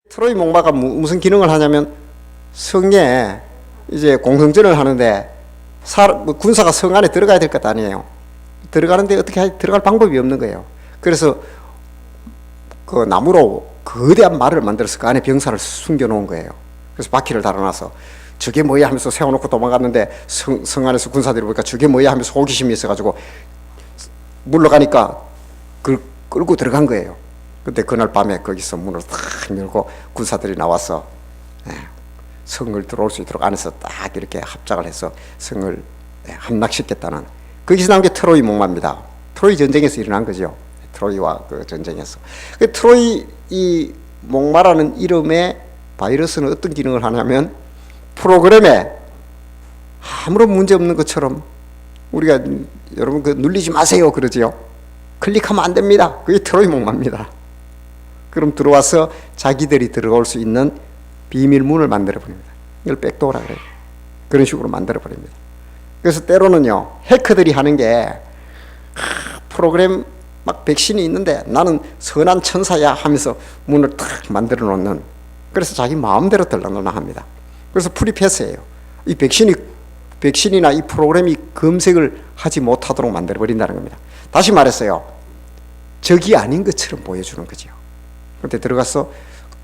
트로이 목마가 무슨 기능을 하냐면 성에 이제 공성전을 하는데 군사가 성 안에 들어가야 될 것 아니에요. 들어가는데 어떻게 들어갈 방법이 없는 거예요. 그래서 그 나무로 거대한 말을 만들어서 그 안에 병사를 숨겨 놓은 거예요. 그래서 바퀴를 달아놔서 저게 뭐야 하면서 세워놓고 도망갔는데 성 안에서 군사들이 보니까 저게 뭐야 하면서 호기심이 있어가지고 물러가니까 끌고 들어간 거예요. 근데 그날 밤에 거기서 문을 탁 열고 군사들이 나와서 성을 들어올 수 있도록 안에서 딱 이렇게 합작을 해서 성을 함락시켰다는, 거기서 나온 게 트로이 목마입니다. 트로이 전쟁에서 일어난 거죠. 트로이와 그 전쟁에서. 그 트로이 이 목마라는 이름의 바이러스는 어떤 기능을 하냐면, 프로그램에 아무런 문제 없는 것처럼 우리가 여러분 그 눌리지 마세요 그러지요. 클릭하면 안 됩니다. 그게 트로이 목마입니다. 그럼 들어와서 자기들이 들어올 수 있는 비밀문을 만들어 버립니다. 이걸 백도어라 그래요. 그런 식으로 만들어 버립니다. 그래서 때로는요, 해커들이 하는 게 프로그램 막 백신이 있는데 나는 선한 천사야 하면서 문을 탁 만들어 놓는, 그래서 자기 마음대로 들러놓나 합니다. 그래서 프리패스예요. 이 백신이나 이 프로그램이 검색을 하지 못하도록 만들어 버린다는 겁니다. 다시 말했어요. 적이 아닌 것처럼 보여주는 거죠. 그런데 들어가서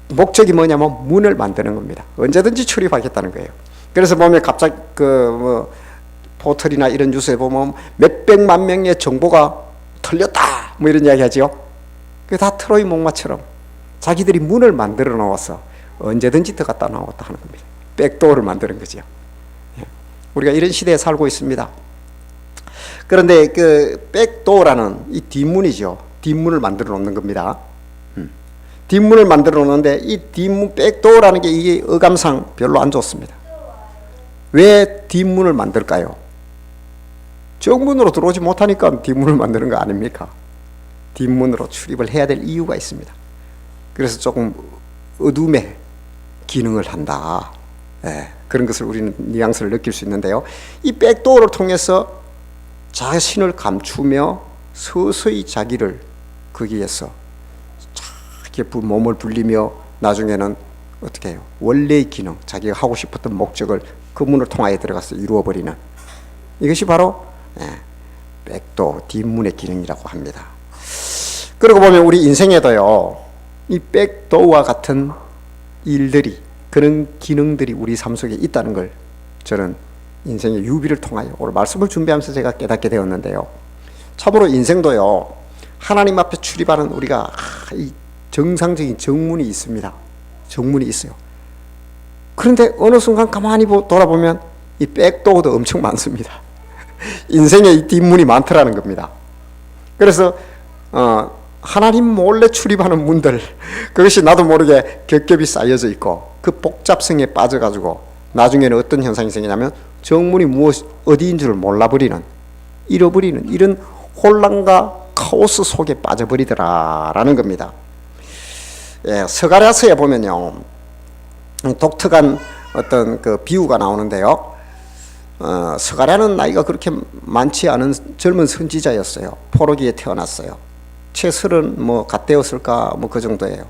목적이 뭐냐면 문을 만드는 겁니다. 언제든지 출입하겠다는 거예요. 그래서 보면 갑자기 포털이나 이런 뉴스에 보면 몇백만 명의 정보가 털렸다 뭐 이런 이야기 하죠. 그게 다 트로이 목마처럼 자기들이 문을 만들어 놓아서 언제든지 들어갔다 나왔다 하는 겁니다. 백도어를 만드는 거죠. 우리가 이런 시대에 살고 있습니다. 그런데 그 백도어라는 이 뒷문이죠. 뒷문을 만들어 놓는 겁니다. 뒷문을 만들어 놓는데 이 뒷문 백도어라는 게 이게 어감상 별로 안 좋습니다. 왜 뒷문을 만들까요? 정문으로 들어오지 못하니까 뒷문을 만드는 거 아닙니까? 뒷문으로 출입을 해야 될 이유가 있습니다. 그래서 조금 어둠의 기능을 한다. 그런 것을 우리는 뉘앙스를 느낄 수 있는데요. 이 백도어를 통해서 자신을 감추며 서서히 자기를 거기에서 몸을 불리며 나중에는 어떻게 해요? 원래의 기능, 자기가 하고 싶었던 목적을 그 문을 통하여 들어가서 이루어버리는, 이것이 바로 백도어, 뒷문의 기능이라고 합니다. 그러고 보면 우리 인생에도요, 이 백도어와 같은 일들이, 그런 기능들이 우리 삶 속에 있다는 걸 저는 인생의 유비를 통하여 오늘 말씀을 준비하면서 제가 깨닫게 되었는데요. 참으로 인생도요, 하나님 앞에 출입하는 우리가 이 정상적인 정문이 있습니다. 정문이 있어요. 그런데 어느 순간 가만히 돌아보면 이 백도어도 엄청 많습니다. 인생에 이 뒷문이 많더라는 겁니다. 그래서 하나님 몰래 출입하는 문들, 그것이 나도 모르게 겹겹이 쌓여져 있고 그 복잡성에 빠져가지고 나중에는 어떤 현상이 생기냐면 정문이 어디인 줄 몰라버리는, 잃어버리는 이런 혼란과 카오스 속에 빠져버리더라라는 겁니다. 스가랴서에 보면요, 독특한 어떤 그 비유가 나오는데요. 스가랴는 나이가 그렇게 많지 않은 젊은 선지자였어요. 포로기에 태어났어요. 채 30 갓 되었을까 그 정도예요.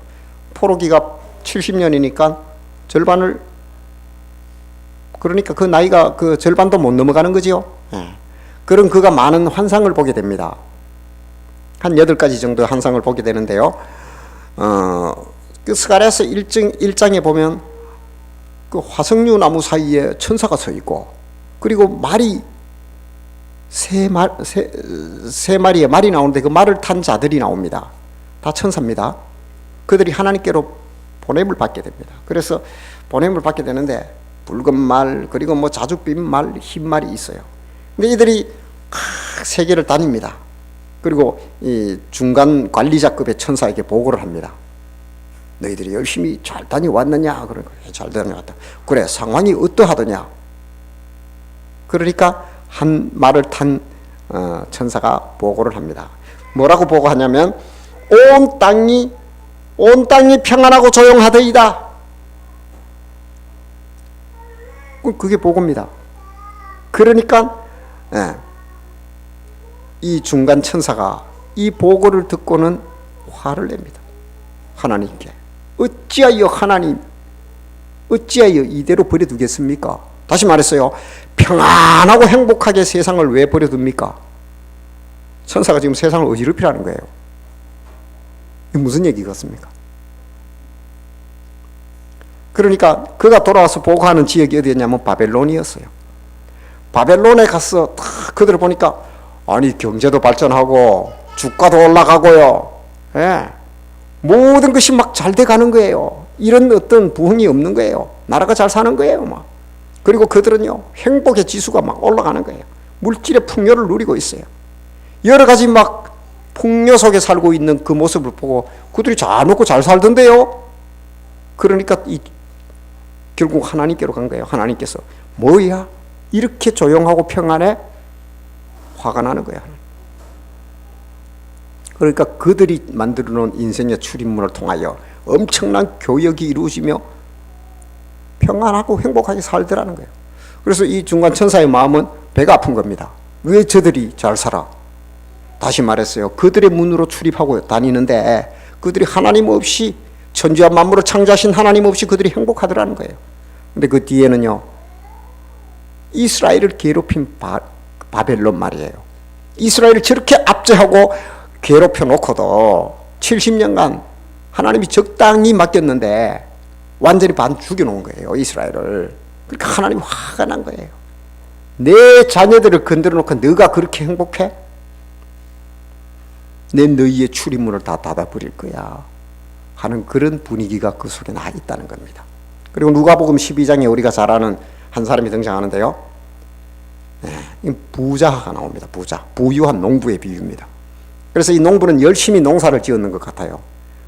포로기가 70년이니까 절반을, 그러니까 그 나이가 그 절반도 못 넘어가는 거지요. 그런 그가 많은 환상을 보게 됩니다. 한 8가지 정도 환상을 보게 되는데요. 그 스가랴서 1장에 보면 그 화석류 나무 사이에 천사가 서 있고, 그리고 말이 세 마리의 말이 나오는데 그 말을 탄 자들이 나옵니다. 다 천사입니다. 그들이 하나님께로 보냄을 받게 됩니다. 그래서 보냄을 받게 되는데 붉은 말, 그리고 자줏빛 말, 흰 말이 있어요. 근데 이들이 세계를 다닙니다. 그리고 이 중간 관리자급의 천사에게 보고를 합니다. 너희들이 열심히 잘 다녀왔느냐? 그러니까 잘 다녀왔다. 그래, 상황이 어떠하더냐? 그러니까 한 말을 탄 천사가 보고를 합니다. 뭐라고 보고하냐면 온 땅이 평안하고 조용하더이다. 그게 보고입니다. 그러니까 이 중간 천사가 이 보고를 듣고는 화를 냅니다. 하나님께 어찌하여 하나님, 어찌하여 이대로 버려두겠습니까? 다시 말했어요. 평안하고 행복하게 세상을 왜 버려둡니까? 천사가 지금 세상을 어지럽히라는 거예요. 이게 무슨 얘기 같습니까? 그러니까 그가 돌아와서 보고하는 지역이 어디였냐면 바벨론이었어요. 바벨론에 가서 다 그들을 보니까 아니 경제도 발전하고 주가도 올라가고요. 예. 모든 것이 막 잘 돼가는 거예요. 이런 어떤 부흥이 없는 거예요. 나라가 잘 사는 거예요. 막. 그리고 그들은요 행복의 지수가 막 올라가는 거예요. 물질의 풍요를 누리고 있어요. 여러 가지 막 풍요 속에 살고 있는 그 모습을 보고 그들이 잘 먹고 잘 살던데요. 그러니까 결국 하나님께로 간 거예요. 하나님께서 뭐야? 이렇게 조용하고 평안해? 화가 나는 거야. 그러니까 그들이 만들어 놓은 인생의 출입문을 통하여 엄청난 교역이 이루어지며 평안하고 행복하게 살더라는 거예요. 그래서 이 중간 천사의 마음은 배가 아픈 겁니다. 왜 저들이 잘 살아? 다시 말했어요. 그들의 문으로 출입하고 다니는데 그들이 하나님 없이 천지와 만물을 창조하신 하나님 없이 그들이 행복하더라는 거예요. 근데 그 뒤에는요 이스라엘을 괴롭힌 바벨론 말이에요. 이스라엘을 저렇게 압제하고 괴롭혀 놓고도 70년간 하나님이 적당히 맡겼는데 완전히 반 죽여놓은 거예요. 이스라엘을. 그러니까 하나님이 화가 난 거예요. 내 자녀들을 건드려 놓고 너가 그렇게 행복해? 내 너희의 출입문을 다 닫아버릴 거야 하는 그런 분위기가 그 속에 나 있다는 겁니다. 그리고 누가복음 12장에 우리가 잘 아는 한 사람이 등장하는데요. 부자가 나옵니다. 부자. 부유한 농부의 비유입니다. 그래서 이 농부는 열심히 농사를 지었는 것 같아요.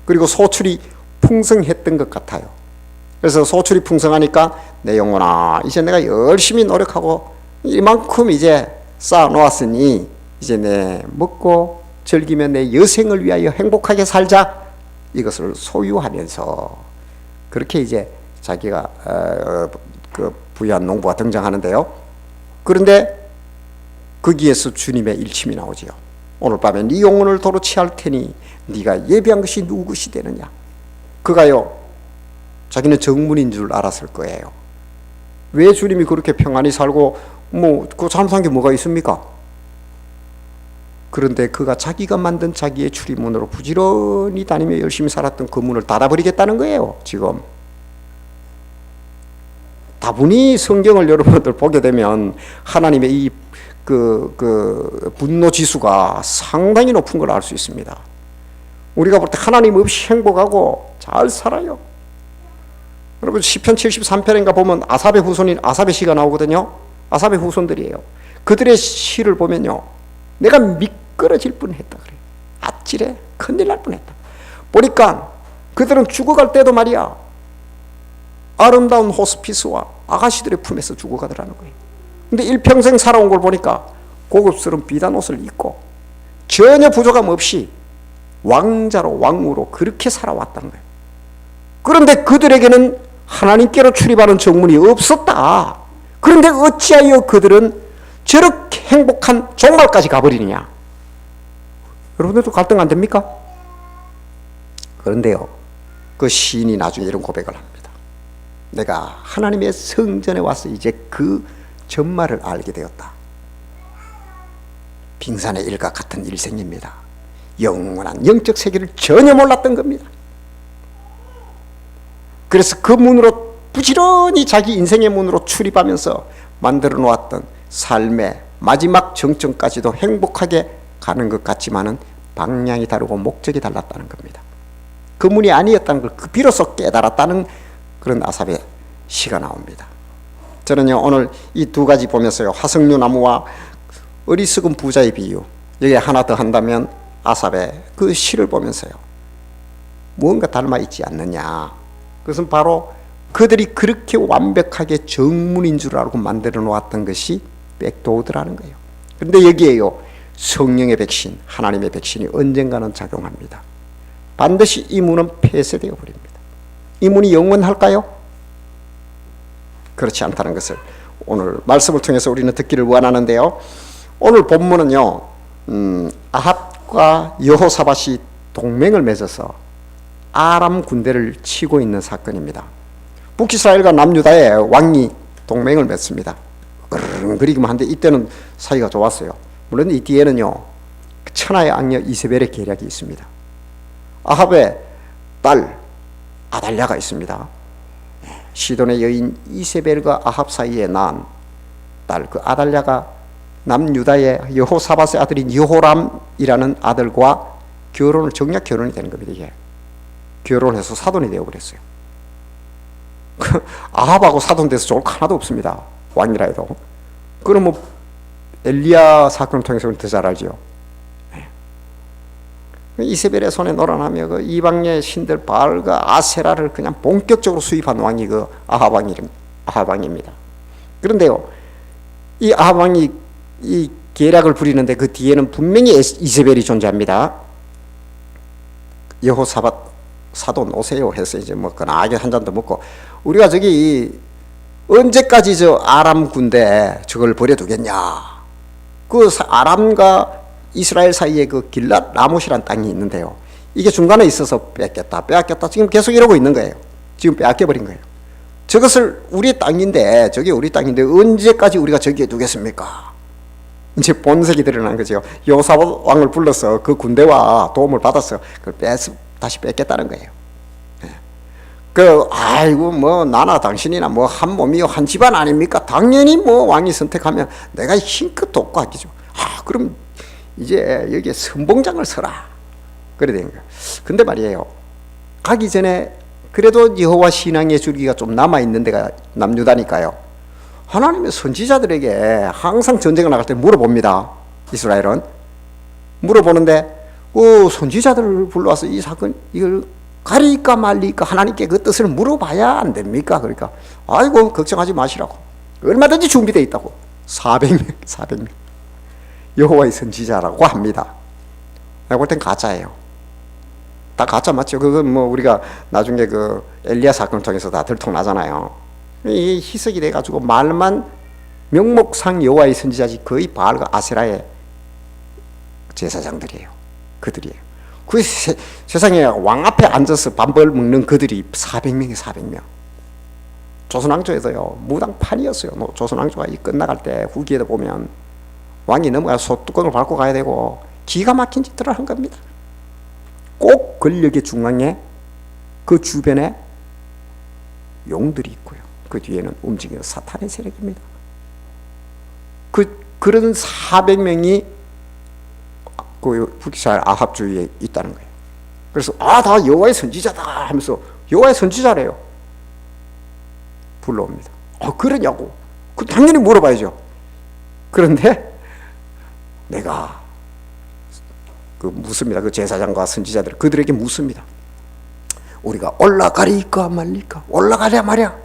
그리고 소출이 풍성했던 것 같아요. 그래서 소출이 풍성하니까 내 영혼아 이제 내가 열심히 노력하고 이만큼 이제 쌓아 놓았으니 이제 내 먹고 즐기며 내 여생을 위하여 행복하게 살자. 이것을 소유하면서 그렇게 이제 자기가 그 부유한 농부가 등장하는데요. 그런데 거기에서 주님의 일침이 나오지요. 오늘 밤에 네 영혼을 도로 취할 테니 네가 예비한 것이 누구 것이 되느냐. 그가요 자기는 정문인 줄 알았을 거예요. 왜 주님이 그렇게 평안히 살고 그 잘못한 게 뭐가 있습니까? 그런데 그가 자기가 만든 자기의 출입문으로 부지런히 다니며 열심히 살았던 그 문을 닫아버리겠다는 거예요. 지금 다분히 성경을 여러분들 보게 되면 하나님의 이 분노 지수가 상당히 높은 걸 알 수 있습니다. 우리가 볼 때 하나님 없이 행복하고 잘 살아요. 여러분 시편 73편인가 보면 아삽의 후손인 아삽의 시가 나오거든요. 아삽의 후손들이에요. 그들의 시를 보면요 내가 미끄러질 뻔했다 그래요. 아찔해 큰일 날 뻔했다. 보니까 그들은 죽어갈 때도 말이야 아름다운 호스피스와 아가씨들의 품에서 죽어가더라는 거예요. 근데 일평생 살아온 걸 보니까 고급스러운 비단 옷을 입고 전혀 부족함 없이 왕자로 왕으로 그렇게 살아왔다는 거예요. 그런데 그들에게는 하나님께로 출입하는 정문이 없었다. 그런데 어찌하여 그들은 저렇게 행복한 종말까지 가버리느냐. 여러분들도 갈등 안 됩니까? 그런데요 그 시인이 나중에 이런 고백을 합니다. 내가 하나님의 성전에 와서 이제 그 전말을 알게 되었다. 빙산의 일과 같은 일생입니다. 영원한 영적 세계를 전혀 몰랐던 겁니다. 그래서 그 문으로 부지런히 자기 인생의 문으로 출입하면서 만들어 놓았던 삶의 마지막 정점까지도 행복하게 가는 것 같지만은 방향이 다르고 목적이 달랐다는 겁니다. 그 문이 아니었다는 걸 비로소 깨달았다는 그런 아삽의 시가 나옵니다. 저는요 오늘 이 두 가지 보면서요 화석류 나무와 어리석은 부자의 비유 여기에 하나 더 한다면 아삽의 그 시를 보면서요 무언가 닮아 있지 않느냐. 그것은 바로 그들이 그렇게 완벽하게 정문인 줄 알고 만들어 놓았던 것이 백도우드라는 거예요. 그런데 여기에요 성령의 백신 하나님의 백신이 언젠가는 작용합니다. 반드시 이 문은 폐쇄되어 버립니다. 이 문이 영원할까요? 그렇지 않다는 것을 오늘 말씀을 통해서 우리는 듣기를 원하는데요. 오늘 본문은요 아합과 여호사밧이 동맹을 맺어서 아람 군대를 치고 있는 사건입니다. 북이스라엘과 남유다의 왕이 동맹을 맺습니다. 그리기만 한데 이때는 사이가 좋았어요. 물론 이 뒤에는요, 천하의 악녀 이세벨의 계략이 있습니다. 아합의 딸 아달랴가 있습니다. 시돈의 여인 이세벨과 아합 사이에 낳은 딸 그 아달랴가 남유다의 여호사밧의 아들인 여호람이라는 아들과 정략 결혼이 되는 겁니다. 이게 결혼해서 사돈이 되어버렸어요. 아합하고 사돈돼서 좋을 거 하나도 없습니다. 왕이라 해도. 그럼 뭐 엘리야 사건을 통해서는 더 잘 알죠. 이세벨의 손에 놀아나며 그 이방의 신들 바알과 아세라를 그냥 본격적으로 수입한 왕이 그 아합왕입니다. 그런데요, 이 아합왕이 이 계략을 부리는데 그 뒤에는 분명히 이세벨이 존재합니다. 여호사밧 사돈 오세요 해서 이제 뭐 그나하게 한 잔도 먹고, 우리가 저기 언제까지 저 아람 군대 저걸 버려두겠냐. 그 아람과 이스라엘 사이에 그 길랏 라못이란 땅이 있는데요, 이게 중간에 있어서 빼앗겼다 지금 계속 이러고 있는 거예요. 지금 빼앗겨버린 거예요. 저것을 우리 땅인데, 저게 우리 땅인데 언제까지 우리가 저기에 두겠습니까? 이제 본색이 드러난 거죠. 여호사밧 왕을 불러서 그 군대와 도움을 받아서 그걸 다시 뺏겠다는 거예요. 아이고 뭐 나나 당신이나 뭐 한 몸이요 한 집안 아닙니까? 당연히 뭐 왕이 선택하면 내가 힘껏 돕고 하기죠. 그럼 이제 여기에 선봉장을 서라. 그래 된 거예요. 근데 말이에요, 가기 전에 그래도 여호와 신앙의 줄기가 좀 남아 있는 데가 남유다니까요, 하나님의 선지자들에게 항상 전쟁을 나갈 때 물어봅니다. 이스라엘은 물어보는데 선지자들을 불러와서 이 사건 이걸 가리까 말리까 하나님께 그 뜻을 물어봐야 안 됩니까? 그러니까 아이고 걱정하지 마시라고, 얼마든지 준비되어 있다고. 400명 여호와의 선지자라고 합니다. 내가 볼 땐 가짜예요. 다 가짜 맞죠? 그건 뭐 우리가 나중에 그 엘리야 사건을 통해서 다 들통나잖아요. 이 희석이 돼가지고 말만 명목상 여호와의 선지자지 거의 바알과 아세라의 제사장들이에요. 그들이에요. 그 세상에 왕 앞에 앉아서 밥을 먹는 그들이 400명. 조선왕조에서요 무당판이었어요. 조선왕조가 끝나갈 때 후기에도 보면 왕이 넘어가서 소뚜껑을 밟고 가야 되고 기가 막힌 짓들을 한 겁니다. 꼭 권력의 중앙에 그 주변에 용들이 있고요, 그 뒤에는 움직이는 사탄의 세력입니다. 그런 400명이 그 북이스라엘 아합 주위에 있다는 거예요. 그래서 다 여호와의 선지자다 하면서 여호와의 선지자래요. 불러옵니다. 그러냐고. 당연히 물어봐야죠. 그런데 내가 묻습니다. 그 제사장과 선지자들 그들에게 묻습니다. 우리가 올라가리까 말리까? 올라가랴 말야.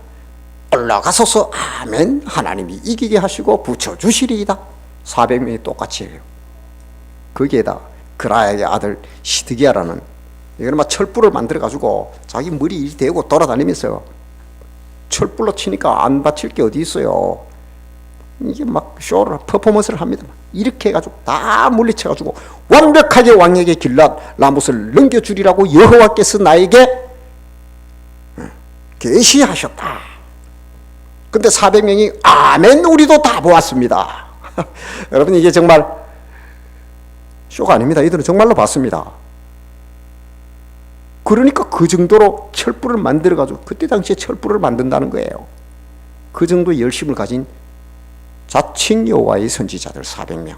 올라가소서. 아멘. 하나님이 이기게 하시고 붙여주시리이다. 400명이 똑같이 해요. 거기에다 그라야의 아들 시드기야라는, 이거는 막 철불을 만들어 가지고 자기 머리 대고 돌아다니면서 철불로 치니까 안 다칠 게 어디 있어요. 이게 막 쇼를 퍼포먼스를 합니다. 이렇게 해가지고 다 물리쳐가지고 완벽하게 왕에게 길랏 라못을 넘겨주리라고 여호와께서 나에게 계시하셨다. 근데 400명이 아멘 우리도 다 보았습니다. 여러분 이게 정말 쇼가 아닙니다. 이들은 정말로 봤습니다. 그러니까 그 정도로 철불을 만들어가지고, 그때 당시에 철불을 만든다는 거예요. 그 정도 열심을 가진 자칭 여호와의 선지자들 400명.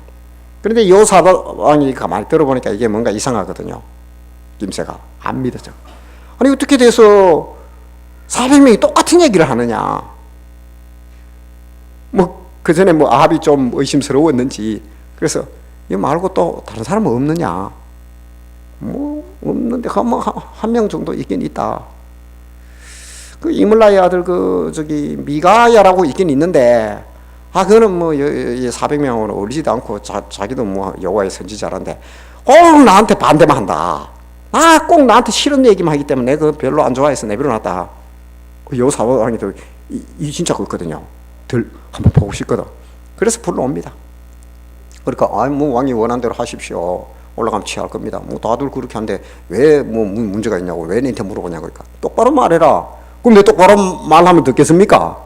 그런데 여호사밧 왕이 가만히 들어보니까 이게 뭔가 이상하거든요. 김새가 안 믿어져. 아니 어떻게 돼서 400명이 똑같은 얘기를 하느냐. 뭐 그 전에 뭐 아합이 좀 의심스러웠는지, 그래서 이 말고 또 다른 사람은 없느냐. 뭐 없는데 한 명 정도 있긴 있다. 그 이물라의 아들 미가야라고 있긴 있는데, 그거는 뭐 400명은 어울리지도 않고 자기도 뭐 여호와의 선지자란데 꼭 나한테 반대만 한다. 꼭 나한테 싫은 얘기만 하기 때문에 내가 별로 안 좋아해서 내버려놨다. 그 여호사밧 왕이도 이 진짜 그렇거든요. 한번 보고 싶거든. 그래서 불러옵니다. 그러니까 뭐 왕이 원한 대로 하십시오. 올라가면 취할 겁니다. 뭐 다들 그렇게 하는데 왜 뭐 문제가 있냐고, 왜 너한테 물어보냐고. 그러니까 똑바로 말해라. 그럼 왜 똑바로 말하면 듣겠습니까?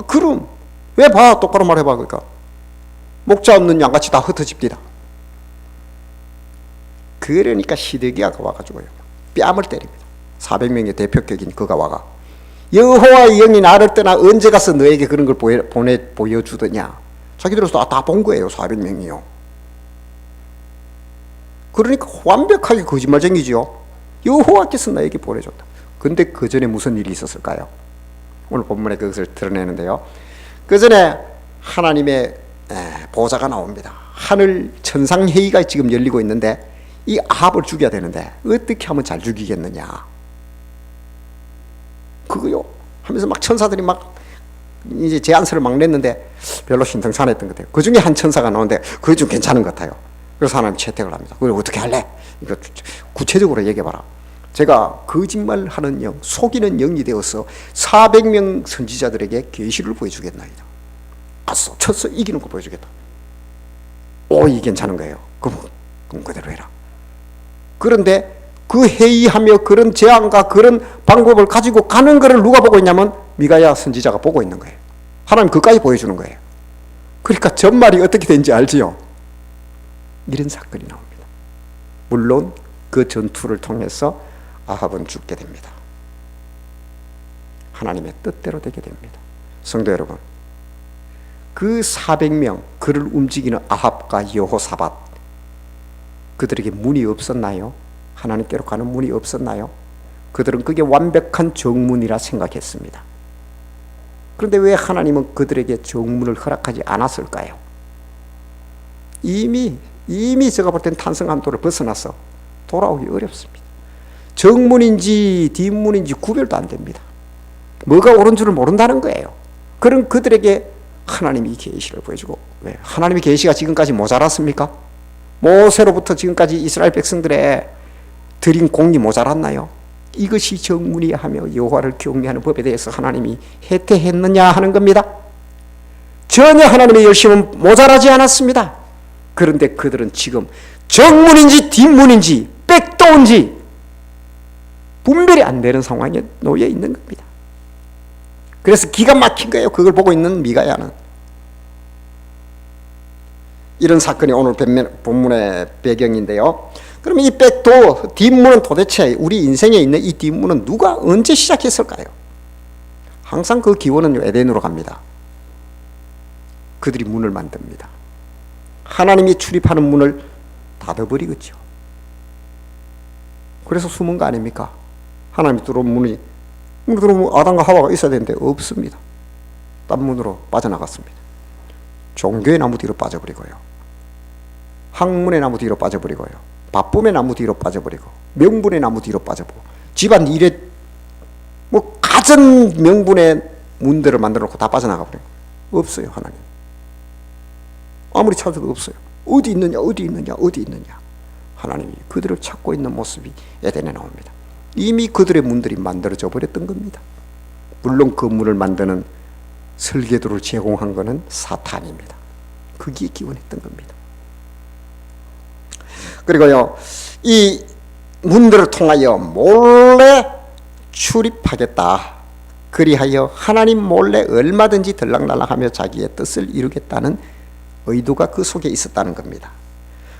그럼 왜 봐, 똑바로 말해봐. 그러니까 목자 없는 양같이 다 흩어집니다. 그러니까 시드기야가 와가지고요, 뺨을 때립니다. 400명의 대표격인 그가 와가, 여호와의 영이 나를 떠나 언제 가서 너에게 그런 걸 보여주더냐. 자기들로서 다 본 거예요, 400명이요. 그러니까 완벽하게 거짓말쟁이죠. 여호와께서 나에게 보내줬다. 근데 그 전에 무슨 일이 있었을까요? 오늘 본문에 그것을 드러내는데요. 그 전에 하나님의 보좌가 나옵니다. 하늘 천상회의가 지금 열리고 있는데 이 아합을 죽여야 되는데 어떻게 하면 잘 죽이겠느냐, 그거요 하면서 막 천사들이 막 이제 제안서를 막 냈는데 별로 신통찮았던 것 같아요. 그 중에 한 천사가 나오는데 그게 좀 괜찮은 것 같아요. 그래서 하나님 채택을 합니다. 그걸 어떻게 할래? 이거 구체적으로 얘기해봐라. 제가 거짓말하는 영, 속이는 영이 되어서 400명 선지자들에게 계시를 보여주겠나이다. 아싸, 쳤어, 이기는 거 보여주겠다. 오, 이 괜찮은 거예요. 그럼 그대로 해라. 그런데 그 회의하며 그런 제안과 그런 방법을 가지고 가는 것을 누가 보고 있냐면 미가야 선지자가 보고 있는 거예요. 하나님 그까지 보여주는 거예요. 그러니까 전말이 어떻게 된지 알지요? 이런 사건이 나옵니다. 물론 그 전투를 통해서 아합은 죽게 됩니다. 하나님의 뜻대로 되게 됩니다. 성도 여러분, 그 400명 그를 움직이는 아합과 여호사밧, 그들에게 문이 없었나요? 하나님께로 가는 문이 없었나요? 그들은 그게 완벽한 정문이라 생각했습니다. 그런데 왜 하나님은 그들에게 정문을 허락하지 않았을까요? 이미 제가 볼 땐 탄성함도를 벗어나서 돌아오기 어렵습니다. 정문인지 뒷문인지 구별도 안 됩니다. 뭐가 옳은 줄을 모른다는 거예요. 그런 그들에게 하나님이 계시를 보여주고, 왜? 하나님의 계시가 지금까지 모자랐습니까? 모세로부터 지금까지 이스라엘 백성들의 드린 공이 모자랐나요? 이것이 정문이야 하며 여호와를 경외하는 법에 대해서 하나님이 해태했느냐 하는 겁니다. 전혀 하나님의 열심은 모자라지 않았습니다. 그런데 그들은 지금 정문인지 뒷문인지 백도인지 분별이 안 되는 상황에 놓여 있는 겁니다. 그래서 기가 막힌 거예요. 그걸 보고 있는 미가야는. 이런 사건이 오늘 본문의 배경인데요. 그러면 이 백도, 뒷문은 도대체 우리 인생에 있는 이 뒷문은 누가 언제 시작했을까요? 항상 그 기원은 에덴으로 갑니다. 그들이 문을 만듭니다. 하나님이 출입하는 문을 닫아버리겠죠. 그래서 숨은 거 아닙니까? 하나님이 들어온 문이, 들어오면 아담과 하와가 있어야 되는데 없습니다. 딴 문으로 빠져나갔습니다. 종교의 나무 뒤로 빠져버리고요, 학문의 나무 뒤로 빠져버리고요, 바쁨의 나무 뒤로 빠져버리고, 명분의 나무 뒤로 빠져버리고, 집안 일에 뭐 가전 명분의 문들을 만들어 놓고 다 빠져나가 버려요. 없어요. 하나님 아무리 찾아도 없어요. 어디 있느냐, 어디 있느냐, 어디 있느냐. 하나님이 그들을 찾고 있는 모습이 에덴에 나옵니다. 이미 그들의 문들이 만들어져 버렸던 겁니다. 물론 그 문을 만드는 설계도를 제공한 것은 사탄입니다. 그게 기원했던 겁니다. 그리고요, 이 문들을 통하여 몰래 출입하겠다. 그리하여 하나님 몰래 얼마든지 들락날락하며 자기의 뜻을 이루겠다는 의도가 그 속에 있었다는 겁니다.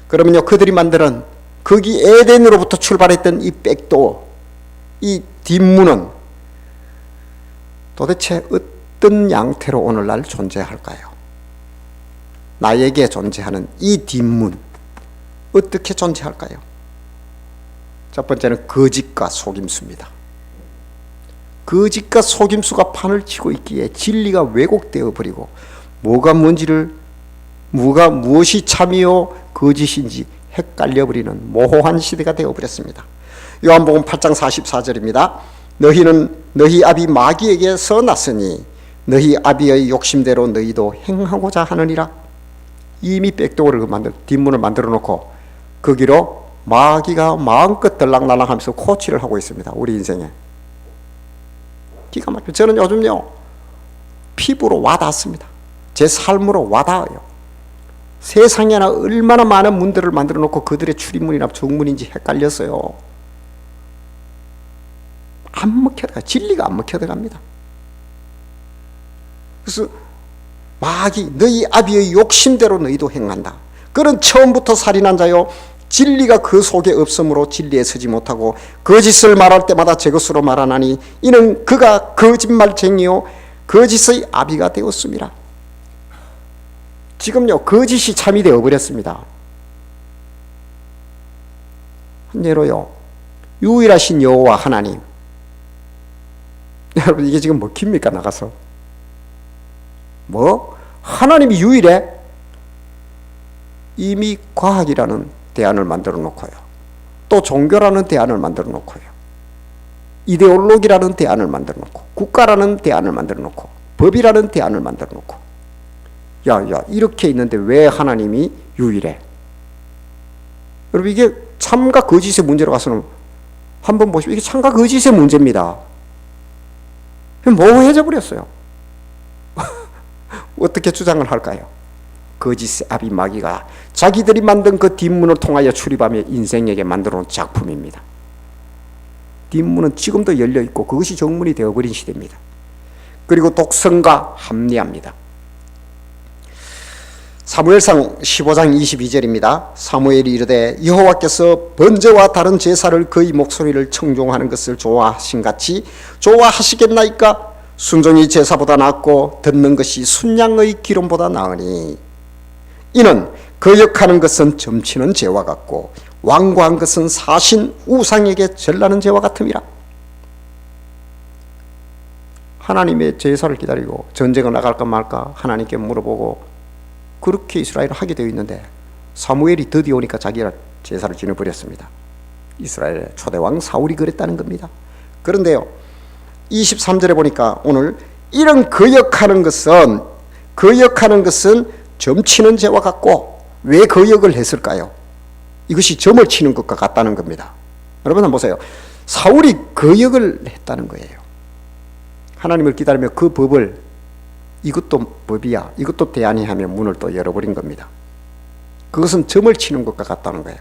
그러면요, 그들이 만드는 거기 에덴으로부터 출발했던 이 백도, 이 뒷문은 도대체 어떤 양태로 오늘날 존재할까요? 나에게 존재하는 이 뒷문 어떻게 존재할까요? 첫 번째는 거짓과 속임수입니다. 거짓과 속임수가 판을 치고 있기에 진리가 왜곡되어 버리고 무엇이 참이요 거짓인지 헷갈려 버리는 모호한 시대가 되어 버렸습니다. 요한복음 8장 44절입니다. 너희는 너희 아비 마귀에게서 났으니 너희 아비의 욕심대로 너희도 행하고자 하느니라. 이미 백도를 뒷문을 만들어 놓고 거기로 마귀가 마음껏 들락날락하면서 코치를 하고 있습니다. 우리 인생에. 기가 막혀. 저는 요즘요, 피부로 와닿습니다. 제 삶으로 와닿아요. 세상에나 얼마나 많은 문들을 만들어 놓고 그들의 출입문이나 정문인지 헷갈렸어요. 안 먹혀들어가, 진리가 안 먹혀들어갑니다. 그래서 마귀 너희 아비의 욕심대로 너희도 행한다. 그런 처음부터 살인한 자요, 진리가 그 속에 없으므로 진리에 서지 못하고 거짓을 말할 때마다 제 것으로 말하나니 이는 그가 거짓말쟁이요 거짓의 아비가 되었습니다. 지금요 거짓이 참이 되어버렸습니다. 한 예로요, 유일하신 여호와 하나님, 여러분 이게 지금 먹힙니까? 나가서 뭐 하나님이 유일해? 이미 과학이라는 대안을 만들어 놓고요, 또 종교라는 대안을 만들어 놓고요, 이데올로기라는 대안을 만들어 놓고, 국가라는 대안을 만들어 놓고, 법이라는 대안을 만들어 놓고, 야 이렇게 있는데 왜 하나님이 유일해? 여러분 이게 참과 거짓의 문제로 가서는 한번 보시면 이게 참과 거짓의 문제입니다. 모호해져 버렸어요. 어떻게 주장을 할까요? 거짓의 아비 마귀가 자기들이 만든 그 뒷문을 통하여 출입하며 인생에게 만들어 놓은 작품입니다. 뒷문은 지금도 열려있고 그것이 정문이 되어버린 시대입니다. 그리고 독선과 합리화입니다. 사무엘상 15장 22절입니다. 사무엘이 이르되 여호와께서 번제와 다른 제사를 그의 목소리를 청종하는 것을 좋아하신같이 좋아하시겠나이까? 순종이 제사보다 낫고 듣는 것이 순양의 기름보다 나으니 이는 거역하는 것은 점치는 죄와 같고 완고한 것은 사신 우상에게 절나는 죄와 같음이라. 하나님의 제사를 기다리고 전쟁을 나갈까 말까 하나님께 물어보고 그렇게 이스라엘을 하게 되어 있는데 사무엘이 드디어 오니까 자기가 제사를 지내버렸습니다. 이스라엘의 초대왕 사울이 그랬다는 겁니다. 그런데요 23절에 보니까 오늘 이런 거역하는 것은 점치는 죄와 같고, 왜 거역을 했을까요? 이것이 점을 치는 것과 같다는 겁니다. 여러분 한번 보세요. 사울이 거역을 했다는 거예요. 하나님을 기다리며 그 법을 이것도 법이야, 이것도 대안이 하며 문을 또 열어버린 겁니다. 그것은 점을 치는 것과 같다는 거예요.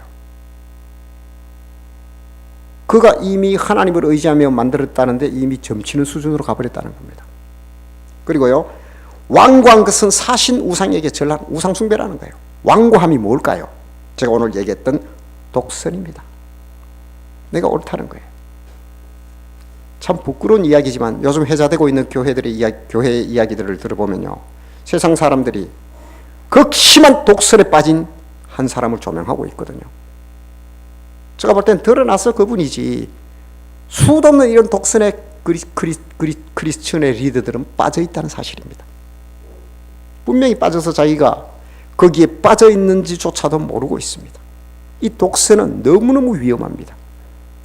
그가 이미 하나님을 의지하며 만들었다는데 이미 점치는 수준으로 가버렸다는 겁니다. 그리고요, 완고한 것은 사신 우상에게 절한 우상 숭배라는 거예요. 완고함이 뭘까요? 제가 오늘 얘기했던 독선입니다. 내가 옳다는 거예요. 참 부끄러운 이야기지만 요즘 회자되고 있는 교회의 이야기들을 들어보면요, 세상 사람들이 극심한 독선에 빠진 한 사람을 조명하고 있거든요. 제가 볼 땐 드러나서 그분이지 수도 없는 이런 독선에 크리스천의 리더들은 빠져 있다는 사실입니다. 분명히 빠져서 자기가 거기에 빠져 있는지조차도 모르고 있습니다. 이 독선은 너무너무 위험합니다.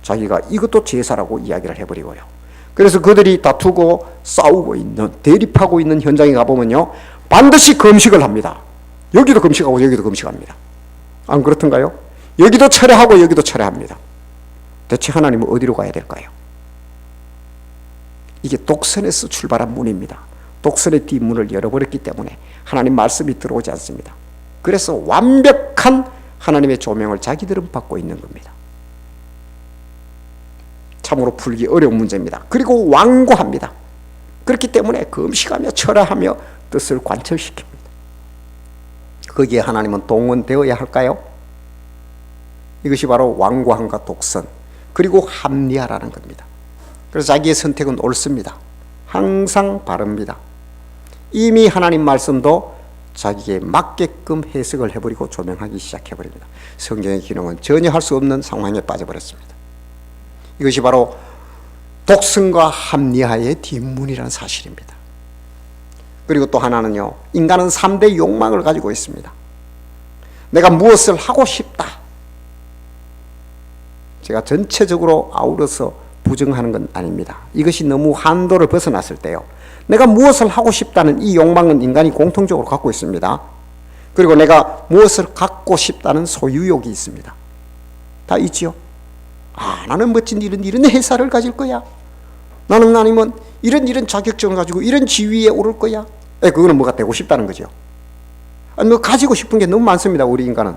자기가 이것도 제사라고 이야기를 해버리고요. 그래서 그들이 다투고 싸우고 있는, 대립하고 있는 현장에 가보면요, 반드시 금식을 합니다. 여기도 금식하고 여기도 금식합니다. 안 그렇던가요? 여기도 철회하고 여기도 철회합니다. 대체 하나님은 어디로 가야 될까요? 이게 독선에서 출발한 문입니다. 독선의 뒷문을 열어버렸기 때문에 하나님 말씀이 들어오지 않습니다. 그래서 완벽한 하나님의 조명을 자기들은 받고 있는 겁니다. 참으로 풀기 어려운 문제입니다. 그리고 완고합니다. 그렇기 때문에 금식하며 철회하며 뜻을 관철시킵니다. 거기에 하나님은 동원되어야 할까요? 이것이 바로 완고함과 독선, 그리고 합리화라는 겁니다. 그래서 자기의 선택은 옳습니다. 항상 바릅니다. 이미 하나님 말씀도 자기에 맞게끔 해석을 해버리고 조명하기 시작해버립니다. 성경의 기능은 전혀 할 수 없는 상황에 빠져버렸습니다. 이것이 바로 독선과 합리화의 뒷문이라는 사실입니다. 그리고 또 하나는요, 인간은 3대 욕망을 가지고 있습니다. 내가 무엇을 하고 싶다. 제가 전체적으로 아우러서 부정하는 건 아닙니다. 이것이 너무 한도를 벗어났을 때요, 내가 무엇을 하고 싶다는 이 욕망은 인간이 공통적으로 갖고 있습니다. 그리고 내가 무엇을 갖고 싶다는 소유욕이 있습니다. 다 있지요. 나는 멋진 이런 회사를 가질 거야. 나는 아니면 이런 자격증을 가지고 이런 지위에 오를 거야. 그거는 뭐가 되고 싶다는 거죠. 뭐 가지고 싶은 게 너무 많습니다. 우리 인간은.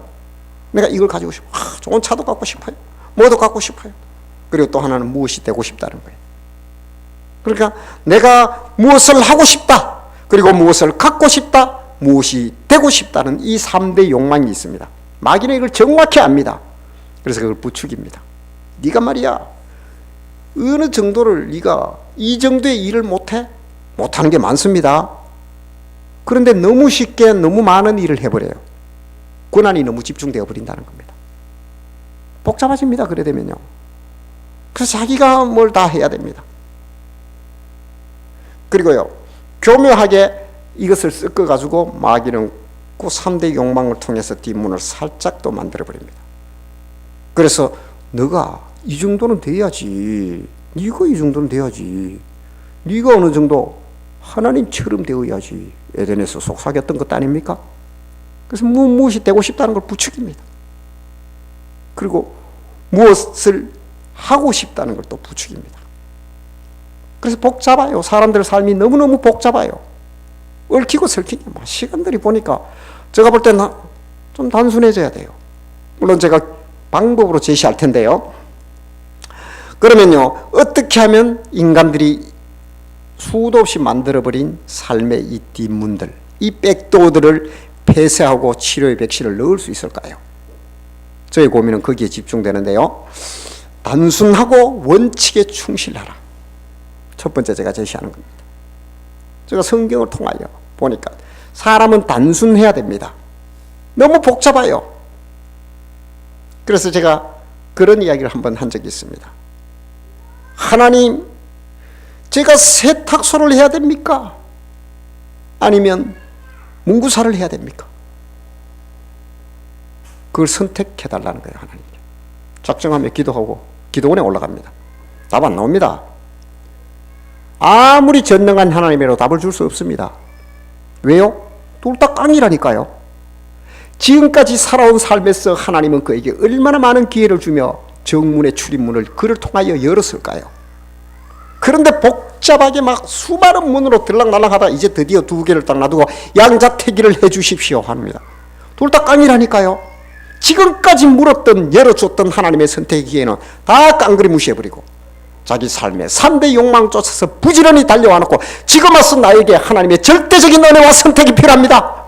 내가 이걸 가지고 싶어. 좋은 차도 갖고 싶어요. 뭐도 갖고 싶어요. 그리고 또 하나는 무엇이 되고 싶다는 거예요. 그러니까 내가 무엇을 하고 싶다. 그리고 무엇을 갖고 싶다. 무엇이 되고 싶다는 이 3대 욕망이 있습니다. 마귀는 이걸 정확히 압니다. 그래서 그걸 부추깁니다. 네가 말이야 어느 정도를 네가 이 정도의 일을 못해? 못하는 게 많습니다. 그런데 너무 쉽게 너무 많은 일을 해버려요. 고난이 너무 집중되어 버린다는 겁니다. 복잡해집니다. 그래 되면요. 그래서 자기가 뭘 다 해야 됩니다. 그리고요 교묘하게 이것을 섞어가지고 마귀는 그 3대 욕망을 통해서 뒷문을 살짝 또 만들어버립니다. 그래서 너가 이 정도는 돼야지. 네가 이 정도는 돼야지. 네가 어느 정도 하나님처럼 되어야지. 에덴에서 속삭였던 것 아닙니까? 그래서 무엇이 되고 싶다는 걸 부추깁니다. 그리고 무엇을 하고 싶다는 걸 또 부추깁니다. 그래서 복잡해요. 사람들 삶이 너무너무 복잡해요. 얽히고 설키니 시간들이 보니까 제가 볼 때는 좀 단순해져야 돼요. 물론 제가 방법으로 제시할 텐데요. 그러면요 어떻게 하면 인간들이 수도 없이 만들어버린 삶의 이 뒷문들, 이 백도들을 폐쇄하고 치료의 백신을 넣을 수 있을까요? 저의 고민은 거기에 집중되는데요. 단순하고 원칙에 충실하라. 첫 번째 제가 제시하는 겁니다. 제가 성경을 통하여 보니까 사람은 단순해야 됩니다. 너무 복잡해요. 그래서 제가 그런 이야기를 한번 한 적이 있습니다. 하나님, 제가 세탁소를 해야 됩니까? 아니면 문구사를 해야 됩니까? 그걸 선택해달라는 거예요. 하나님께 작정하며 기도하고 기도원에 올라갑니다. 답 안 나옵니다. 아무리 전능한 하나님이라도 답을 줄 수 없습니다. 왜요? 둘 다 깡이라니까요. 지금까지 살아온 삶에서 하나님은 그에게 얼마나 많은 기회를 주며 정문의 출입문을 그를 통하여 열었을까요? 그런데 복잡하게 막 수많은 문으로 들락날락하다 이제 드디어 2개를 딱 놔두고 양자택일을 해주십시오 합니다. 둘 다 깡이라니까요. 지금까지 물었던 열어줬던 하나님의 선택기에는 다 깡그리 무시해버리고 자기 삶의 3대 욕망 쫓아서 부지런히 달려와놓고 지금 와서 나에게 하나님의 절대적인 은혜와 선택이 필요합니다.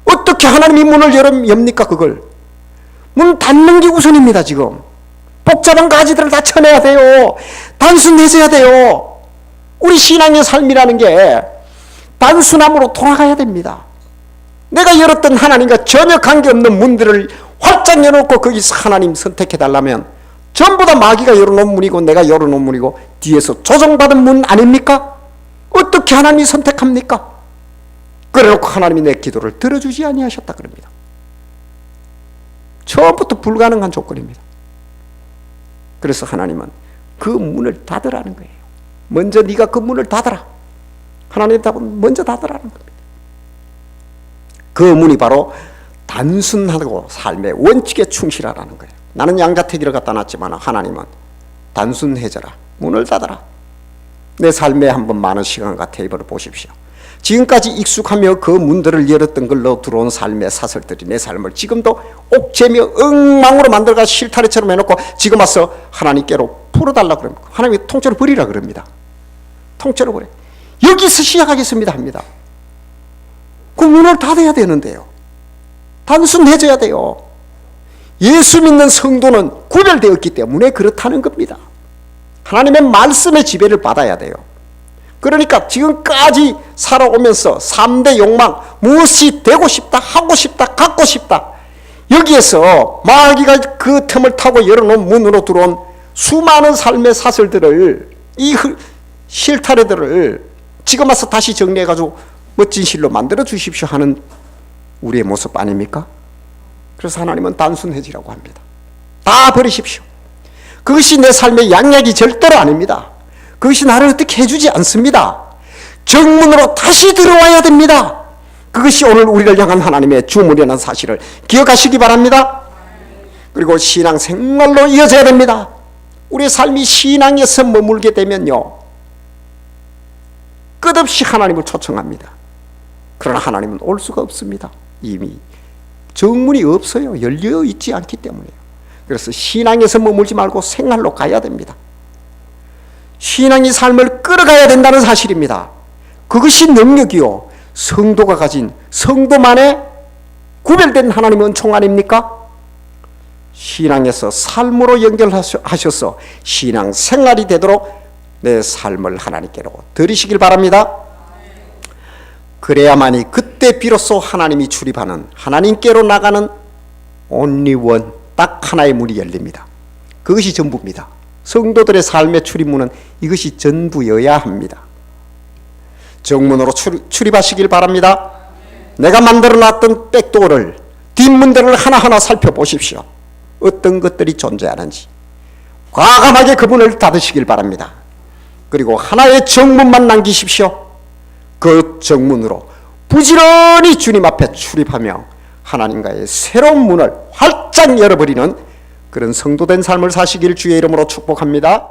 어떻게 하나님이 문을 엽니까? 그걸 문 닫는 게 우선입니다. 지금 복잡한 가지들을 다 쳐내야 돼요. 단순해져야 돼요. 우리 신앙의 삶이라는 게 단순함으로 돌아가야 됩니다. 내가 열었던 하나님과 전혀 관계없는 문들을 활짝 열어놓고 거기서 하나님 선택해달라면 전부 다 마귀가 열어놓은 문이고 내가 열어놓은 문이고 뒤에서 조정받은 문 아닙니까? 어떻게 하나님이 선택합니까? 그래놓고 하나님이 내 기도를 들어주지 아니하셨다 그럽니다. 처음부터 불가능한 조건입니다. 그래서 하나님은 그 문을 닫으라는 거예요. 먼저 네가 그 문을 닫아라. 하나님의 답은 먼저 닫으라는 겁니다. 그 문이 바로 단순하고 삶의 원칙에 충실하라는 거예요. 나는 양자택일을 갖다 놨지만 하나님은 단순해져라. 문을 닫아라. 내 삶에 한번 많은 시간과 테이블을 보십시오. 지금까지 익숙하며 그 문들을 열었던 걸로 들어온 삶의 사슬들이 내 삶을 지금도 옥죄며 엉망으로 만들어가 실타래처럼 해놓고 지금 와서 하나님께로 풀어달라 그럽니다. 하나님이 통째로 버리라 그럽니다. 통째로 버려. 여기서 시작하겠습니다 합니다. 그 문을 닫아야 되는데요. 단순해져야 돼요. 예수 믿는 성도는 구별되었기 때문에 그렇다는 겁니다. 하나님의 말씀의 지배를 받아야 돼요. 그러니까 지금까지 살아오면서 3대 욕망, 무엇이 되고 싶다, 하고 싶다, 갖고 싶다, 여기에서 마귀가 그 틈을 타고 열어놓은 문으로 들어온 수많은 삶의 사슬들을, 이 실타래들을 지금 와서 다시 정리해가지고 멋진 실로 만들어 주십시오 하는 우리의 모습 아닙니까? 그래서 하나님은 단순해지라고 합니다. 다 버리십시오. 그것이 내 삶의 양약이 절대로 아닙니다. 그것이 나를 어떻게 해주지 않습니다. 정문으로 다시 들어와야 됩니다. 그것이 오늘 우리를 향한 하나님의 주문이라는 사실을 기억하시기 바랍니다. 그리고 신앙생활로 이어져야 됩니다. 우리의 삶이 신앙에서 머물게 되면요, 끝없이 하나님을 초청합니다. 그러나 하나님은 올 수가 없습니다. 이미 정문이 없어요. 열려 있지 않기 때문에요. 그래서 신앙에서 머물지 말고 생활로 가야 됩니다. 신앙이 삶을 끌어가야 된다는 사실입니다. 그것이 능력이요, 성도가 가진 성도만의 구별된 하나님의 은총 아닙니까? 신앙에서 삶으로 연결하셔서 신앙 생활이 되도록 내 삶을 하나님께로 드리시길 바랍니다. 그래야만이 그때 비로소 하나님이 출입하는, 하나님께로 나가는 only one, 딱 하나의 문이 열립니다. 그것이 전부입니다. 성도들의 삶의 출입문은 이것이 전부여야 합니다. 정문으로 출입하시길 바랍니다. 내가 만들어놨던 백도어를, 뒷문들을 하나하나 살펴보십시오. 어떤 것들이 존재하는지 과감하게 그 문을 닫으시길 바랍니다. 그리고 하나의 정문만 남기십시오. 그 정문으로 부지런히 주님 앞에 출입하며 하나님과의 새로운 문을 활짝 열어버리는 그런 성도된 삶을 사시길 주의 이름으로 축복합니다.